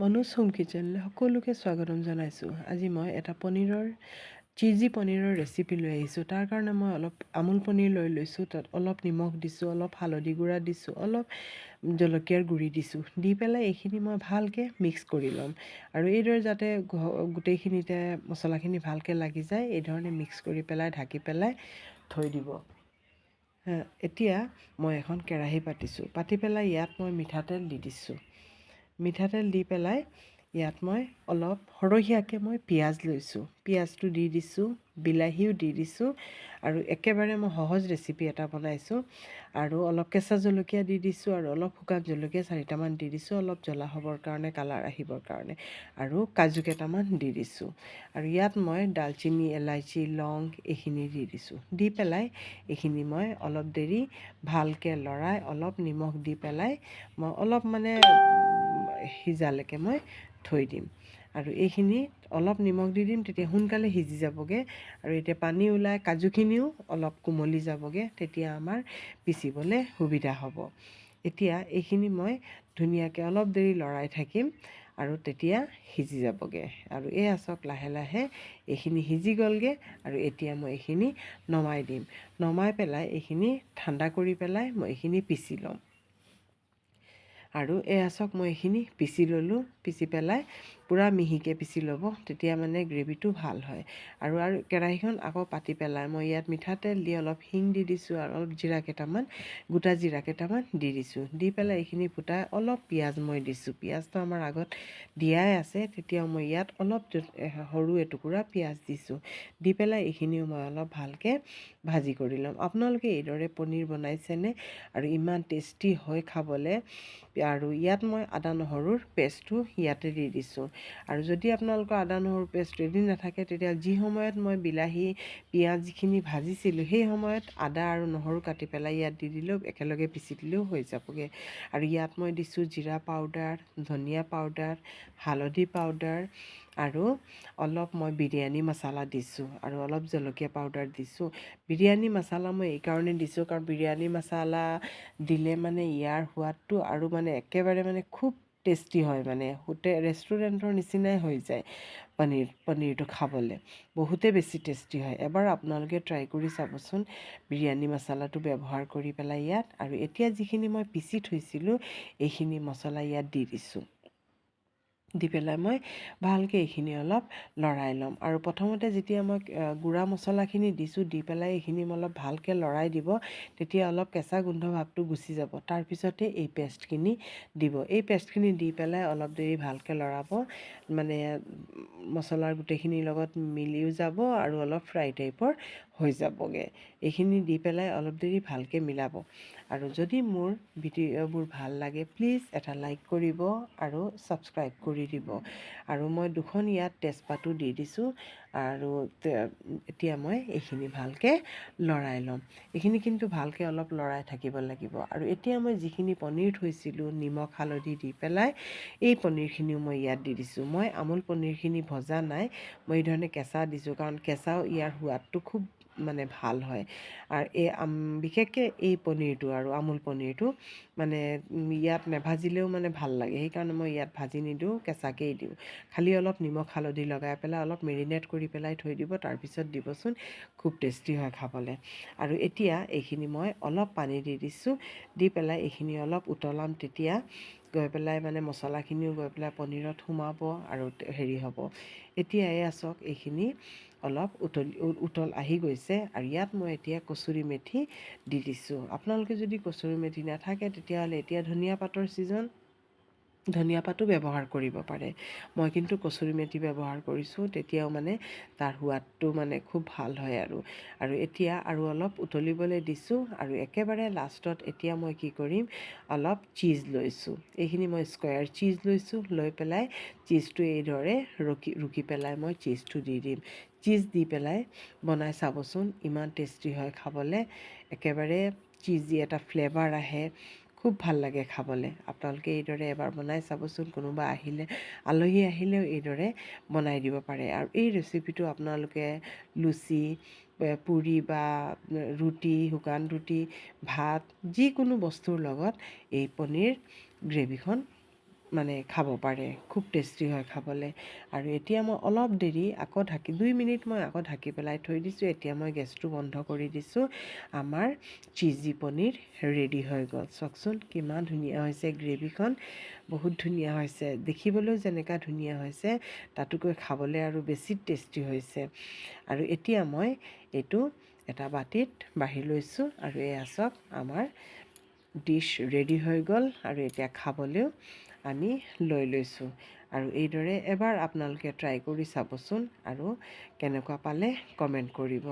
Manoj home কিচেনলৈ সকলোকে স্বাগতম জনাইছোঁ। আজি মই এটা চিজি পনীৰৰ ৰেচিপি লৈ আহিছোঁ। তাৰ কাৰণে মই অলপ আমুল পনীৰ লৈ লৈছোঁ। তাত অলপ নিমখ দিছোঁ, অলপ হালধি গুড়া দিছোঁ, অলপ জলকীয়াৰ গুড়ি দিছোঁ। দি পেলাই এইখিনি মই ভালকৈ মিক্স কৰি ল'ম। আৰু এইদৰে যাতে গোটেইখিনিতে মছলাখিনি ভালকৈ লাগি যায়, এইধৰণে মিক্স কৰি পেলাই ঢাকি পেলাই থৈ দিব। এতিয়া মই এখন কেৰাহী পাতি পেলাই ইয়াত মই মিঠাতেল দি দিছোঁ। মিঠাতেল দি পেলাই ইয়াত মই অলপ সৰহীয়াকৈ মই পিঁয়াজ লৈছোঁ। পিঁয়াজটো দি দিছোঁ, বিলাহীও দি দিছোঁ। আৰু একেবাৰে মই সহজ ৰেচিপি এটা বনাইছোঁ। আৰু অলপ কেঁচা জলকীয়া দি দিছোঁ আৰু অলপ শুকান জলকীয়া 4টামান দি দিছোঁ, অলপ জ্বলা হ'বৰ কাৰণে, কালাৰ আহিবৰ কাৰণে। আৰু কাজু কেইটামান দি দিছোঁ। আৰু ইয়াত মই ডালচিনি, এলাইচি, লং এইখিনি দি দিছোঁ। দি পেলাই এইখিনি মই অলপ দেৰি ভালকৈ লৰাই অলপ নিমখ দি পেলাই মই অলপ সিজালৈকে মই থৈ দিম। আৰু এইখিনি অলপ নিমখ দি দিম, তেতিয়া সোনকালে সিজি যাবগৈ। আৰু এতিয়া পানী ওলাই কাজুখিনিও অলপ কোমলি যাবগৈ, তেতিয়া আমাৰ পিচিবলৈ সুবিধা হ'ব। এতিয়া এইখিনি মই ধুনীয়াকৈ অলপ দেৰি লৰাই থাকিম আৰু তেতিয়া সিজি যাবগৈ। আৰু চাওক লাহে লাহে এইখিনি সিজি গ'লগৈ। আৰু এতিয়া মই এইখিনি নমাই দিম। নমাই পেলাই এইখিনি ঠাণ্ডা কৰি পেলাই মই এইখিনি পিচি ল'ম। আৰু চাওক মই এইখিনি পিচি ল'লোঁ। পিচি পেলাই পূৰা মিহিকৈ পিচি ল'ব, তেতিয়া গ্ৰেভিটো ভাল হয়। আৰু কেৰাহীখন আকৌ পাতি পেলাই মই ইয়াত মিঠাতেল দি অলপ হিং দি দিছোঁ আৰু অলপ গোটা জিৰা কেইটামান দি দিছোঁ। দি পেলাই এইখিনি ফুটাই অলপ পিঁয়াজ মই দিছোঁ। পিঁয়াজটো আমাৰ আগত দিয়াই আছে, তেতিয়াও মই ইয়াত অলপ সৰু এটুকুৰা পিঁয়াজ দিছোঁ। দি পেলাই এইখিনিও মই অলপ ভালকৈ ভাজি কৰি ল'ম। আপোনালোকে এইদৰে পনীৰ বনাইছেনে? আৰু ইমান টেষ্টি হয় খাবলৈ। আৰু ইয়াত মই আদা নহৰুৰ পেষ্টটো ইয়াতে দি দিছোঁ। আৰু যদি আপোনালোকৰ আদা নহৰু পেষ্ট ৰেডি নাথাকে, তেতিয়া যি সময়ত মই বিলাহী পিঁয়াজ যিখিনি ভাজিছিলোঁ, সেই সময়ত আদা আৰু নহৰু কাটি পেলাই ইয়াত দি দিলেও, একেলগে পিচি দিলেও হৈ যাবগৈ। আৰু ইয়াত মই দিছোঁ জিৰা পাউডাৰ, ধনিয়া পাউডাৰ, হালধি পাউডাৰ আৰু অলপ মই বিৰিয়ানী মছলা দিছোঁ আৰু অলপ জলকীয়া পাউডাৰ দিছোঁ। বিৰিয়ানী মছলা মই এইকাৰণে দিছোঁ, কাৰণ বিৰিয়ানী মছলা দিলে ইয়াৰ সোৱাদটো আৰু একেবাৰে খুব টেষ্টি হয়। ৰেষ্টুৰেণ্টৰ নিচিনাই হৈ যায় পনীৰটো খাবলৈ। বহুতেই বেছি টেষ্টি হয়। এবাৰ আপোনালোকে ট্ৰাই কৰি চাবচোন বিৰিয়ানী মছলাটো ব্যৱহাৰ কৰি পেলাই ইয়াত। আৰু এতিয়া যিখিনি মই পিচি থৈছিলোঁ, এইখিনি মছলা ইয়াত দি দিছোঁ। দি পেলাই মই ভালকৈ এইখিনি অলপ লৰাই ল'ম। আৰু প্ৰথমতে যেতিয়া মই গুড়া মছলাখিনি দিছোঁ, দি পেলাই এইখিনি অলপ ভালকৈ লৰাই দিব, তেতিয়া অলপ কেঁচা গোন্ধ ভাৱটো গুচি যাব। তাৰপিছতে এই পেষ্টখিনি দিব। এই পেষ্টখিনি দি পেলাই অলপ দেৰি ভালকৈ লৰাব। মছলাৰ গোটেইখিনিৰ লগত মিলিও যাব আৰু অলপ ফ্ৰাই টাইপৰ হৈ যাবগৈ। এইখিনি দি পেলাই অলপ দেৰি ভালকৈ মিলাব। আৰু যদি মোৰ ভিডিঅ'বোৰ ভাল লাগে, প্লিজ এটা লাইক কৰিব আৰু ছাবস্ক্ৰাইব কৰি দিব। আৰু মই 2খন ইয়াত তেজপাতো দি দিছোঁ। আৰু এতিয়া মই এইখিনি ভালকৈ লৰাই ল'ম। এইখিনি কিন্তু ভালকৈ অলপ লৰাই থাকিব লাগিব। আৰু এতিয়া মই যিখিনি পনীৰ থৈছিলোঁ নিমখ হালধি দি পেলাই, এই পনীৰখিনিও মই ইয়াত দি দিছোঁ। মই আমুল পনীৰখিনি ভজা নাই, মই এই ধৰণে কেঁচা দিছোঁ, কাৰণ কেঁচাও ইয়াৰ সোৱাদটো খুব ভাল হয়। আৰু বিশেষকৈ এই পনীৰটো আৰু আমুল পনীৰটো ইয়াত নেভাজিলেও ভাল লাগে। সেইকাৰণে মই ইয়াত ভাজি নিদিওঁ, কেঁচাকেই দিওঁ। খালি অলপ নিমখ হালধি লগাই পেলাই অলপ মেৰিনেট কৰি পেলাই থৈ দিব, তাৰপিছত দিবচোন, খুব টেষ্টি হয় খাবলৈ। আৰু এতিয়া এইখিনি মই অলপ পানী দি দিছোঁ। দি পেলাই এইখিনি অলপ উতলাম, তেতিয়া গৈ পেলাই মছলাখিনিও গৈ পেলাই পনীৰত সোমাব আৰু হেৰি হ'ব। এতিয়া চাওক এইখিনি অলপ উতল আহি গৈছে। আৰু ইয়াত মই এতিয়া কচুৰি মেথি দি দিছোঁ। আপোনালোকে যদি কচুৰি মেথি নাথাকে, তেতিয়াহ'লে এতিয়া ধনিয়া পাতৰ ছিজন, ধনিয়া পাতো ব্যৱহাৰ কৰিব পাৰে। মই কিন্তু কচুৰি মেথি ব্যৱহাৰ কৰিছোঁ, তেতিয়াও তাৰ সোৱাদটো খুব ভাল হয়। আৰু এতিয়া আৰু অলপ উতলিবলৈ দিছোঁ। আৰু একেবাৰে লাষ্টত এতিয়া মই কি কৰিম, অলপ চীজ লৈছোঁ। এইখিনি মই স্কোৱাৰ চীজ লৈছোঁ। লৈ পেলাই চীজটো এইদৰে ৰুকি পেলাই মই চীজটো দি দিম। চীজ দি পেলাই বনাই চাবচোন, ইমান টেষ্টি হয় খাবলৈ। একেবাৰে চীজি এটা ফ্লেভাৰ আহে, খুব ভাল লাগে খাবলৈ। আপোনালোকে এইদৰে এবাৰ বনাই চাবচোন। কোনোবা আলহী আহিলেও এইদৰে বনাই দিব পাৰে। আৰু এই ৰেচিপিটো আপোনালোকে লুচি, পুৰি বা ৰুটি, শুকান ৰুটি, ভাত, যিকোনো বস্তুৰ লগত এই পনীৰ গ্ৰেভিখন মানে খাব পাৰে, খুব টেষ্টি হয় খাবলৈ। আৰু এতিয়া মই অলপ দেৰি আকৌ 2 মিনিট মই আকৌ ঢাকি পেলাই থৈ দিছোঁ। এতিয়া মই গেছটো বন্ধ কৰি দিছোঁ। আমাৰ চিজি পনীৰ ৰেডি হৈ গ'ল। চাওকচোন কিমান ধুনীয়া হৈছে গ্ৰেভিখন, বহুত ধুনীয়া হৈছে। দেখিবলৈও যেনেকুৱা ধুনীয়া হৈছে তাতোকৈ খাবলৈ আৰু বেছি টেষ্টি হৈছে। আৰু এতিয়া মই এইটো এটা বাতিত বাঢ়ি লৈছোঁ আৰু এয়া চাওক আমাৰ ডিছ ৰেডি হৈ গ'ল। আৰু এতিয়া খাবলৈও আমি লৈ লৈছোঁ। আৰু এইদৰে এবাৰ আপোনালোকে ট্ৰাই কৰি চাবচোন আৰু কেনেকুৱা পালে কমেণ্ট কৰিব।